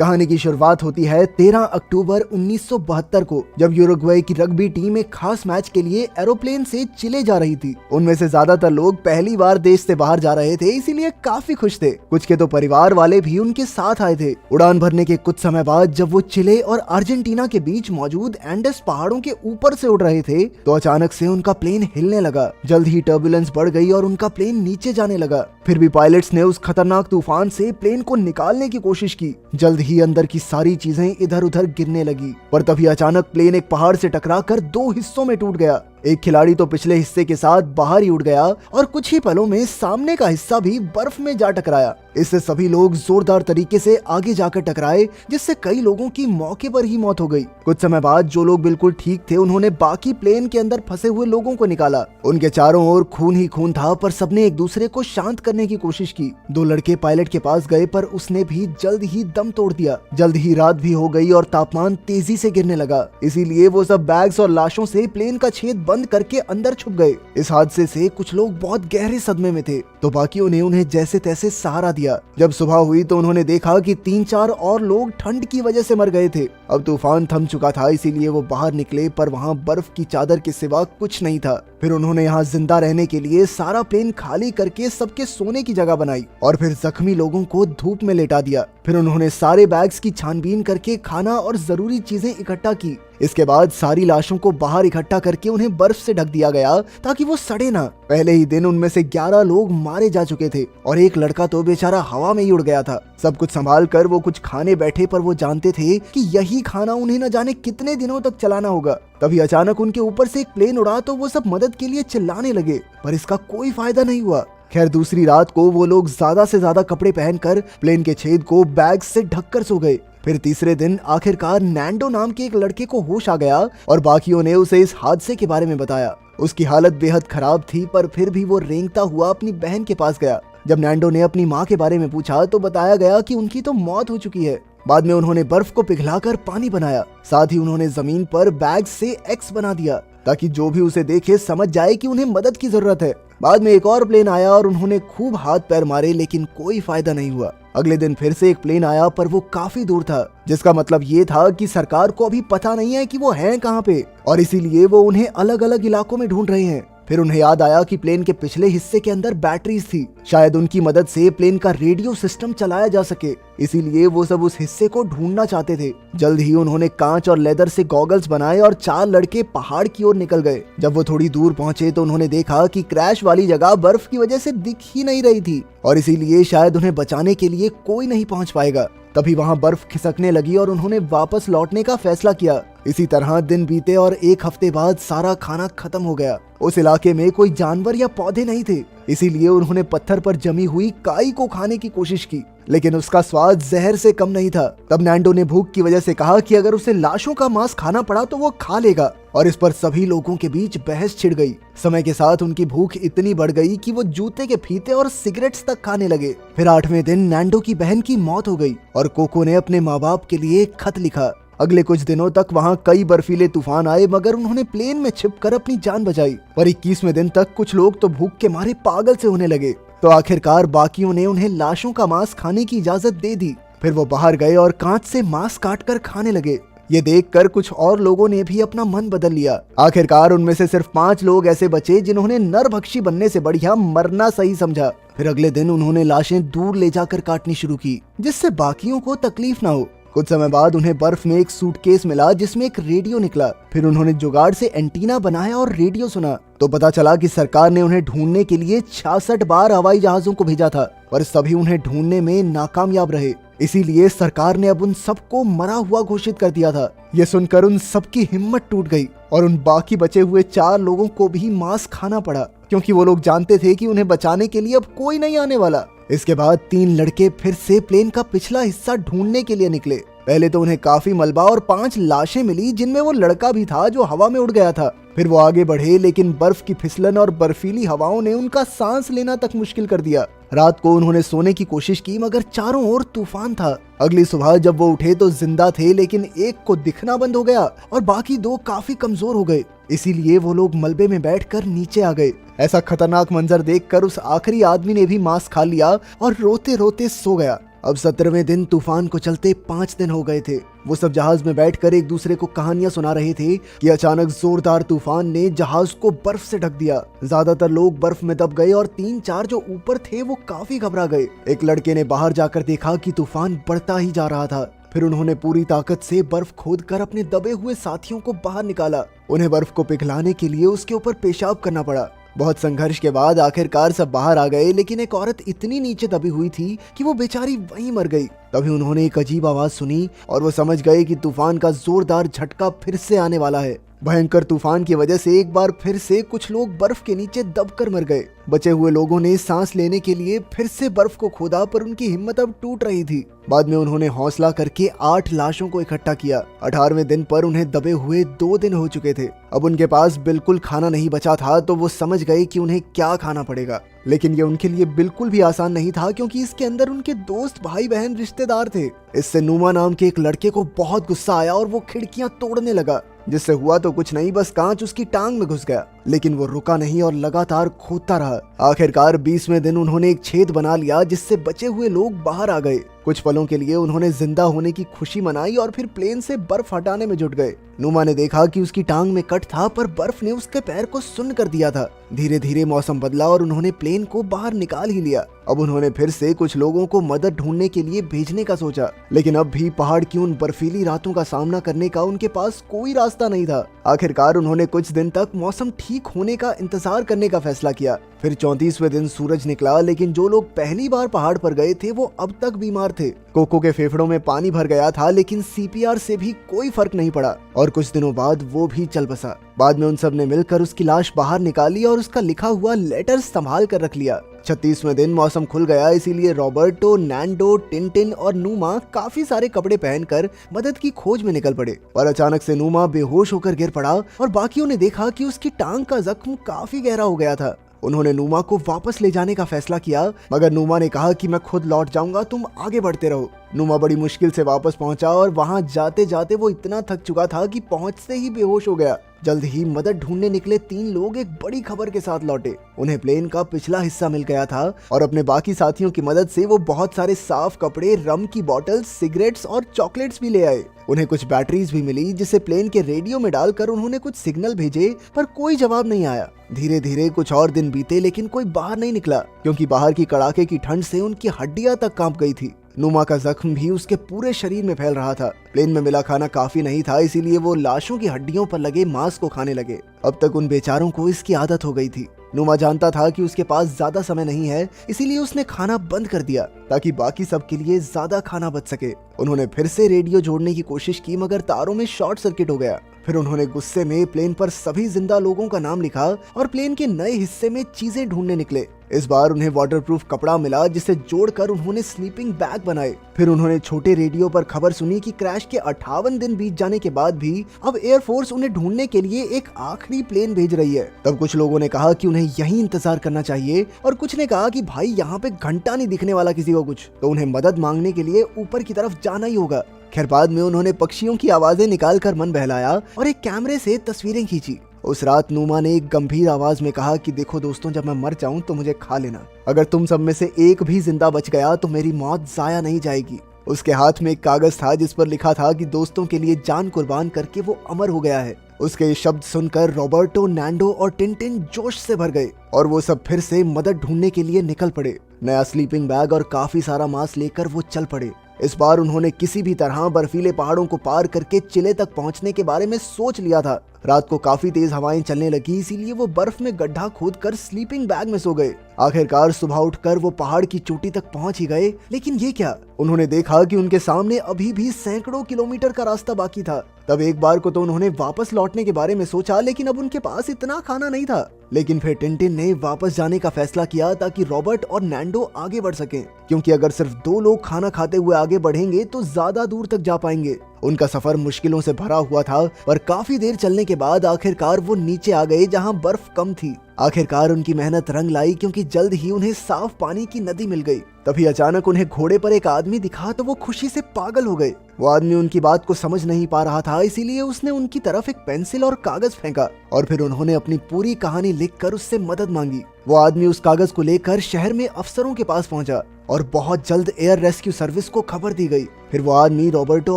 कहानी की शुरुआत होती है 13 अक्टूबर 1972 को, जब यूरुग्वे की रग्बी टीम एक खास मैच के लिए एरोप्लेन से चिले जा रही थी। उनमें से ज्यादातर लोग पहली बार देश से बाहर जा रहे थे, इसीलिए काफी खुश थे। कुछ के तो परिवार वाले भी उनके साथ आए थे। उड़ान भरने के कुछ समय बाद जब वो चिले और अर्जेंटीना के बीच मौजूद एंडेस पहाड़ों के ऊपर से उड़ रहे थे तो अचानक से उनका प्लेन हिलने लगा। जल्द ही टर्बुलेंस बढ़ गई और उनका प्लेन नीचे जाने लगा। फिर भी पायलट्स ने उस खतरनाक तूफान से प्लेन को निकालने की कोशिश की। जल्द ही अंदर की सारी चीजें इधर उधर गिरने लगी, पर तभी अचानक प्लेन एक पहाड़ से टकराकर 2 हिस्सों में टूट गया। एक खिलाड़ी तो पिछले हिस्से के साथ बाहर ही उड़ गया और कुछ ही पलों में सामने का हिस्सा भी बर्फ में जा टकराया। इससे सभी लोग जोरदार तरीके से आगे जाकर टकराए, जिससे कई लोगों की मौके पर ही मौत हो गई। कुछ समय बाद जो लोग बिल्कुल ठीक थे उन्होंने बाकी प्लेन के अंदर फंसे हुए लोगों को निकाला। उनके चारों ओर खून ही खून था, पर सबने एक दूसरे को शांत करने की कोशिश की। 2 लड़के पायलट के पास गए, पर उसने भी जल्द ही दम तोड़ दिया। जल्द ही रात भी हो गई और तापमान तेजी से गिरने लगा, इसीलिए वो सब बैग्स और लाशों से प्लेन का छेद बंद करके अंदर छुप गए। इस हादसे से कुछ लोग बहुत गहरे सदमे में थे, तो बाकियों ने उन्हें जैसे तैसे सहारा दिया। जब सुबह हुई तो उन्होंने देखा कि 3-4 और लोग ठंड की वजह से मर गए थे। अब तूफान थम चुका था, इसीलिए वो बाहर निकले, पर वहाँ बर्फ की चादर के सिवा कुछ नहीं था। फिर उन्होंने यहाँ जिंदा रहने के लिए सारा प्लेन खाली करके सबके सोने की जगह बनाई और फिर जख्मी लोगों को धूप में लेटा दिया। फिर उन्होंने सारे बैग्स की छानबीन करके खाना और जरूरी चीजें इकट्ठा की। इसके बाद सारी लाशों को बाहर इकट्ठा करके उन्हें बर्फ से ढक दिया गया ताकि वो सड़े ना। पहले ही दिन उनमें से 11 लोग मारे जा चुके थे और एक लड़का तो बेचारा हवा में ही उड़ गया था। सब कुछ संभाल कर वो कुछ खाने बैठे, पर वो जानते थे कि यही खाना उन्हें न जाने कितने दिनों तक चलाना होगा। तभी अचानक उनके ऊपर से एक प्लेन उड़ा तो वो सब मदद के लिए चिल्लाने लगे, पर इसका कोई फायदा नहीं हुआ। खैर, दूसरी रात को वो लोग ज्यादा से ज्यादा कपड़े पहनकर प्लेन के छेद को बैग से ढककर सो गए। फिर तीसरे दिन आखिरकार नैंडो नाम के एक लड़के को होश आ गया और बाकियों ने उसे इस हादसे के बारे में बताया। उसकी हालत बेहद खराब थी, पर फिर भी वो रेंगता हुआ अपनी बहन के पास गया। जब नैंडो ने अपनी माँ के बारे में पूछा तो बताया गया कि उनकी तो मौत हो चुकी है। बाद में उन्होंने बर्फ को पिघलाकर पानी बनाया, साथ ही उन्होंने जमीन पर बैग से एक्स बना दिया ताकि जो भी उसे देखे समझ जाए कि उन्हें मदद की जरूरत है। बाद में एक और प्लेन आया और उन्होंने खूब हाथ पैर मारे, लेकिन कोई फायदा नहीं हुआ। अगले दिन फिर से एक प्लेन आया, पर वो काफी दूर था, जिसका मतलब ये था कि सरकार को अभी पता नहीं है कि वो हैं कहाँ पे, और इसीलिए वो उन्हें अलग अलग इलाकों में ढूंढ रहे हैं। फिर उन्हें याद आया कि प्लेन के पिछले हिस्से के अंदर बैटरीज थी, शायद उनकी मदद से प्लेन का रेडियो सिस्टम चलाया जा सके, इसीलिए वो सब उस हिस्से को ढूंढना चाहते थे। जल्द ही उन्होंने कांच और लेदर से गॉगल्स बनाए और 4 लड़के पहाड़ की ओर निकल गए। जब वो थोड़ी दूर पहुंचे तो उन्होंने देखा कि क्रैश वाली जगह बर्फ की वजह से दिख ही नहीं रही थी और इसीलिए शायद उन्हें बचाने के लिए कोई नहीं पहुंच पाएगा। तभी वहां बर्फ खिसकने लगी और उन्होंने वापस लौटने का फैसला किया। इसी तरह दिन बीते और 1 हफ्ते बाद सारा खाना खत्म हो गया। उस इलाके में कोई जानवर या पौधे नहीं थे, इसीलिए उन्होंने पत्थर पर जमी हुई काई को खाने की कोशिश की, लेकिन उसका स्वाद जहर से कम नहीं था। तब नैंडो ने भूख की वजह से कहा कि अगर उसे लाशों का मांस खाना पड़ा तो वो खा लेगा, और इस पर सभी लोगों के बीच बहस छिड़ गई। समय के साथ उनकी भूख इतनी बढ़ गई कि वो जूते के फीते और सिगरेट्स तक खाने लगे। फिर 8वें दिन नैंडो की बहन की मौत हो गई और कोको ने अपने माँ बाप के लिए एक खत लिखा। अगले कुछ दिनों तक वहाँ कई बर्फीले तूफान आए, मगर उन्होंने प्लेन में छिपकर अपनी जान बचाई। पर 21वें दिन तक कुछ लोग तो भूख के मारे पागल से होने लगे, तो आखिरकार बाकियों ने उन्हें लाशों का मांस खाने की इजाजत दे दी। फिर वो बाहर गए और कांच से मांस काटकर खाने लगे। ये देखकर कुछ और लोगों ने भी अपना मन बदल लिया। आखिरकार उनमें से सिर्फ 5 लोग ऐसे बचे जिन्होंने नरभक्षी बनने से बढ़िया मरना सही समझा। फिर अगले दिन उन्होंने लाशें दूर ले जाकर काटनी शुरू की, जिससे बाकियों को तकलीफ ना हो। कुछ समय बाद उन्हें बर्फ में एक सूटकेस मिला जिसमें एक रेडियो निकला। फिर उन्होंने जुगाड़ से एंटीना बनाया और रेडियो सुना, तो पता चला कि सरकार ने उन्हें ढूंढने के लिए 66 बार हवाई जहाजों को भेजा था, पर सभी उन्हें ढूंढने में नाकामयाब रहे। इसीलिए सरकार ने अब उन सबको मरा हुआ घोषित कर दिया था। यह सुनकर उन सबकी हिम्मत टूट गई और उन बाकी बचे हुए 4 लोगों को भी मांस खाना पड़ा, क्योंकि वो लोग जानते थे कि उन्हें बचाने के लिए अब कोई नहीं आने वाला। इसके बाद 3 लड़के फिर से प्लेन का पिछला हिस्सा ढूंढने के लिए निकले। पहले तो उन्हें काफी मलबा और 5 लाशें मिली, जिनमें वो लड़का भी था जो हवा में उड़ गया था। फिर वो आगे बढ़े, लेकिन बर्फ की फिसलन और बर्फीली हवाओं ने उनका सांस लेना तक मुश्किल कर दिया। रात को उन्होंने सोने की कोशिश की, मगर चारों ओर तूफान था। अगली सुबह जब वो उठे तो जिंदा थे, लेकिन एक को दिखना बंद हो गया और बाकी 2 काफी कमजोर हो गए। इसीलिए वो लोग मलबे में बैठकर नीचे आ गए। ऐसा खतरनाक मंजर देखकर उस आखिरी आदमी ने भी मांस खा लिया और रोते रोते सो गया। अब 17वें दिन तूफान को चलते 5 दिन हो गए थे। वो सब जहाज में बैठकर एक दूसरे को कहानियां सुना रहे थे कि अचानक जोरदार तूफान ने जहाज को बर्फ से ढक दिया। ज्यादातर लोग बर्फ में दब गए और 3-4 जो ऊपर थे वो काफी घबरा गए। एक लड़के ने बाहर जाकर देखा कि तूफान बढ़ता ही जा रहा था। फिर उन्होंने पूरी ताकत से बर्फ खोदकर अपने दबे हुए साथियों को बाहर निकाला। उन्हें बर्फ को पिघलाने के लिए उसके ऊपर पेशाब करना पड़ा। बहुत संघर्ष के बाद आखिरकार सब बाहर आ गए, लेकिन एक औरत इतनी नीचे दबी हुई थी कि वो बेचारी वहीं मर गई। तभी उन्होंने एक अजीब आवाज सुनी और वो समझ गए कि तूफान का जोरदार झटका फिर से आने वाला है। भयंकर तूफान की वजह से एक बार फिर से कुछ लोग बर्फ के नीचे दबकर मर गए। बचे हुए लोगों ने सांस लेने के लिए फिर से बर्फ को खोदा, पर उनकी हिम्मत अब टूट रही थी। बाद में उन्होंने हौसला करके 8 लाशों को इकट्ठा किया। 18वें दिन पर उन्हें दबे हुए 2 दिन हो चुके थे। अब उनके पास बिल्कुल खाना नहीं बचा था, तो वो समझ गए कि उन्हें क्या खाना पड़ेगा। लेकिन ये उनके लिए बिल्कुल भी आसान नहीं था, क्योंकि इसके अंदर उनके दोस्त, भाई बहन, रिश्तेदार थे। इससे नुमा नाम के एक लड़के को बहुत गुस्सा आया और वो खिड़कियां तोड़ने लगा। जिससे हुआ तो कुछ नहीं, बस कांच उसकी टांग में घुस गया। लेकिन वो रुका नहीं और लगातार खोदता रहा। आखिरकार 20वें दिन उन्होंने एक छेद बना लिया, जिससे बचे हुए लोग बाहर आ गए। कुछ पलों के लिए उन्होंने जिंदा होने की खुशी मनाई और फिर प्लेन से बर्फ हटाने में जुट गए। नुमा ने देखा कि उसकी टांग में कट था, पर बर्फ ने उसके पैर को सुन्न कर दिया था। धीरे धीरे मौसम बदला और उन्होंने प्लेन को बाहर निकाल ही लिया। अब उन्होंने फिर से कुछ लोगों को मदद ढूंढने के लिए भेजने का सोचा, लेकिन अब भी पहाड़ की उन बर्फीली रातों का सामना करने का उनके पास कोई रास्ता नहीं था। आखिरकार उन्होंने कुछ दिन तक मौसम ठीक होने का इंतजार करने का फैसला किया। फिर 34वें दिन सूरज निकला, लेकिन जो लोग पहली बार पहाड़ पर गए थे वो अब तक बीमार थे। कोको के फेफड़ों में पानी भर गया था, लेकिन सीपीआर से भी कोई फर्क नहीं पड़ा और कुछ दिनों बाद वो भी चल बसा। बाद में उन सब ने मिलकर उसकी लाश बाहर निकाली और उसका लिखा हुआ लेटर संभाल कर रख लिया। 36वें दिन मौसम खुल गया, इसीलिए रॉबर्टो, नैंडो, टिंटिन और नूमा काफी सारे कपड़े पहनकर मदद की खोज में निकल पड़े। पर अचानक से नूमा बेहोश होकर गिर पड़ा और बाकियों ने देखा कि उसकी टांग का जख्म काफी गहरा हो गया था। उन्होंने नूमा को वापस ले जाने का फैसला किया, मगर नूमा ने कहा कि मैं खुद लौट जाऊंगा, तुम आगे बढ़ते रहो। नूमा बड़ी मुश्किल से वापस पहुंचा और वहां जाते जाते वो इतना थक चुका था कि पहुंचते ही बेहोश हो गया। जल्द ही मदद ढूंढने निकले 3 लोग एक बड़ी खबर के साथ लौटे। उन्हें प्लेन का पिछला हिस्सा मिल गया था और अपने बाकी साथियों की मदद से वो बहुत सारे साफ कपड़े, रम की बोतल, सिगरेट्स और चॉकलेट्स भी ले आए। उन्हें कुछ बैटरीज भी मिली, जिसे प्लेन के रेडियो में डालकर उन्होंने कुछ सिग्नल भेजे, पर कोई जवाब नहीं आया। धीरे धीरे कुछ और दिन बीते, लेकिन कोई बाहर नहीं निकला, क्योंकि बाहर की कड़ाके की ठंड से उनकी हड्डियां तक कांप गई थी। नूमा का जख्म भी उसके पूरे शरीर में फैल रहा था। प्लेन में मिला खाना काफी नहीं था, इसीलिए वो लाशों की हड्डियों पर लगे मांस को खाने लगे। अब तक उन बेचारों को इसकी आदत हो गई थी। नूमा जानता था कि उसके पास ज्यादा समय नहीं है, इसीलिए उसने खाना बंद कर दिया ताकि बाकी सब के लिए ज्यादा खाना बच सके। उन्होंने फिर से रेडियो जोड़ने की कोशिश की, मगर तारों में शॉर्ट सर्किट हो गया। फिर उन्होंने गुस्से में प्लेन पर सभी जिंदा लोगों का नाम लिखा और प्लेन के नए हिस्से में चीजें ढूंढने निकले। इस बार उन्हें वाटरप्रूफ कपड़ा मिला, जिसे जोड़कर उन्होंने स्लीपिंग बैग बनाए। फिर उन्होंने छोटे रेडियो पर खबर सुनी कि क्रैश के 58 दिन बीत जाने के बाद भी अब एयरफोर्स उन्हें ढूंढने के लिए एक आखिरी प्लेन भेज रही है। तब कुछ लोगों ने कहा कि उन्हें यहीं इंतजार करना चाहिए और कुछ ने कहा कि भाई यहाँ पे घंटा नहीं दिखने वाला किसी को कुछ, तो उन्हें मदद मांगने के लिए ऊपर की तरफ जाना ही होगा। खैर बाद में उन्होंने पक्षियों की आवाजें निकालकर मन बहलाया और एक कैमरे से तस्वीरें खींची। उस रात नूमा ने एक गंभीर आवाज में कहा कि देखो दोस्तों, जब मैं मर जाऊं तो मुझे खा लेना। अगर तुम सब में से एक भी जिंदा बच गया तो मेरी मौत जाया नहीं जाएगी। उसके हाथ में एक कागज था जिस पर लिखा था कि दोस्तों के लिए जान कुर्बान करके वो अमर हो गया है। उसके ये शब्द सुनकर रॉबर्टो, नैंडो और टिंटिन जोश से भर गए और वो सब फिर से मदद ढूंढने के लिए निकल पड़े। नया स्लीपिंग बैग और काफी सारा मांस लेकर वो चल पड़े। इस बार उन्होंने किसी भी तरह बर्फीले पहाड़ों को पार करके चिले तक पहुंचने के बारे में सोच लिया था। रात को काफी तेज हवाएं चलने लगी, इसीलिए वो बर्फ में गड्ढा खोदकर स्लीपिंग बैग में सो गए। आखिरकार सुबह उठकर वो पहाड़ की चोटी तक पहुंच ही गए, लेकिन ये क्या, उन्होंने देखा कि उनके सामने अभी भी सैकड़ों किलोमीटर का रास्ता बाकी था। तब एक बार को तो उन्होंने वापस लौटने के बारे में सोचा, लेकिन अब उनके पास इतना खाना नहीं था। लेकिन फिर टिंटिन ने वापस जाने का फैसला किया ताकि रॉबर्ट और नैंडो आगे बढ़ सकें, क्योंकि अगर सिर्फ 2 लोग खाना खाते हुए आगे बढ़ेंगे तो ज्यादा दूर तक जा पाएंगे उनका सफर मुश्किलों से भरा हुआ था, पर काफी देर चलने के बाद आखिरकार वो नीचे आ गए जहाँ बर्फ कम थी। आखिरकार उनकी मेहनत रंग लाई, क्योंकि जल्द ही उन्हें साफ पानी की नदी मिल गई। तभी अचानक उन्हें घोड़े पर एक आदमी दिखा तो वो खुशी से पागल हो गए। वो आदमी उनकी बात को समझ नहीं पा रहा था, इसीलिए उसने उनकी तरफ एक पेंसिल और कागज फेंका और फिर उन्होंने अपनी पूरी कहानी लिखकर उससे मदद मांगी। वो आदमी उस कागज को लेकर शहर में अफसरों के पास पहुंचा और बहुत जल्द एयर रेस्क्यू सर्विस को खबर दी गई। फिर वो आदमी रॉबर्टो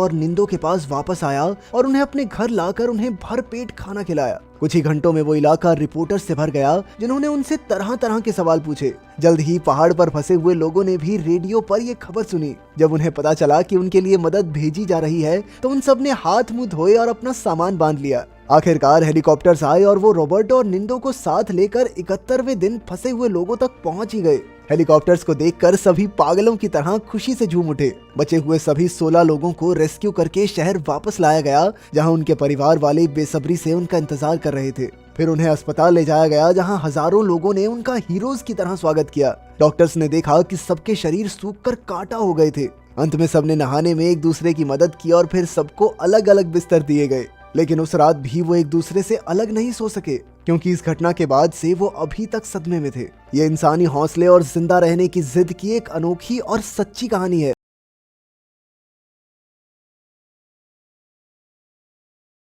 और निंदो के पास वापस आया और उन्हें अपने घर लाकर उन्हें भर पेट खाना खिलाया। कुछ ही घंटों में वो इलाका रिपोर्टर से भर गया, जिन्होंने उनसे तरह तरह के सवाल पूछे। जल्द ही पहाड़ पर फंसे हुए लोगों ने भी रेडियो पर ये खबर सुनी। जब उन्हें पता चला कि उनके लिए मदद भेजी जा रही है तो उन सब ने हाथ मुंह धोए और अपना सामान बांध लिया। आखिरकार हेलीकॉप्टर्स आए और वो रॉबर्टो और निंदो को साथ लेकर 71वें दिन फंसे हुए लोगों तक पहुंच ही गए। हेलीकॉप्टर्स को देखकर सभी पागलों की तरह खुशी से झूम उठे। बचे हुए सभी 16 लोगों को रेस्क्यू करके शहर वापस लाया गया, जहां उनके परिवार वाले बेसब्री से उनका इंतजार कर रहे थे। फिर उन्हें अस्पताल ले जाया गया, जहां हजारों लोगों ने उनका हीरोज की तरह स्वागत किया। डॉक्टर्स ने देखा कि सबके शरीर सूखकर कांटा हो गए थे। अंत में सबने नहाने में एक दूसरे की मदद की और फिर सबको अलग अलग बिस्तर दिए गए। लेकिन उस रात भी वो एक दूसरे से अलग नहीं सो सके, क्योंकि इस घटना के बाद से वो अभी तक सदमे में थे। ये इंसानी हौसले और जिंदा रहने की जिद की एक अनोखी और सच्ची कहानी है।